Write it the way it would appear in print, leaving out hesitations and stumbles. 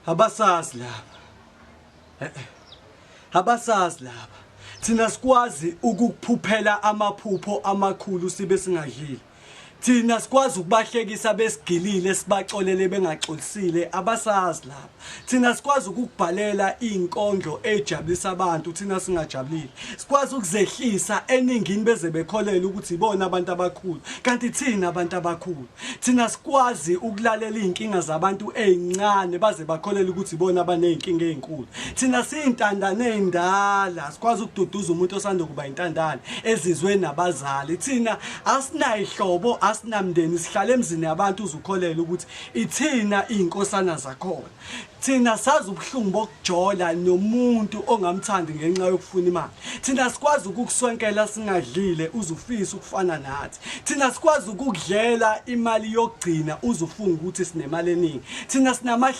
Abasazi lapha. Abasazi lapha. Thina sikwazi ukuphuphela amaphupho amakhulu sibe singadlili. Thina sikwazi ukubahlekisa besigilile sibaxolele bengaxolisile abasazi lapha. Thina sikwazi ukubhalela inkondlo ejabulisa abantu thina singajabulile. Sikwazi ukuzehlisa eningini beze bekholela ukuthi ibona abantu abakhulu kanti thina abantu abakhulu. Thina sikwazi ukulalela inkinga zabantu ezincane baze bakholela ukuthi ibona abanezinkinga ezinkulu. Thina siyintandane endala sikwazi ukududuza umuntu osanda kuba intandane ezizwe nabazali. Thina asinayihlobo asinamndeni sihlala emzini yabantu uzukholela ukuthi ithina izinkosana zakhona. Thina sazi ubuhlungu bokujola nomuntu ongamthandi ngenxa yokufuna imali. Thina sikwazi ukukuswenkela singadlile uzufisa ukufana nathi. Thina sikwazi ukudlela imali yokugcina uzufunga ukuthi sinemali eningi. Thina sinama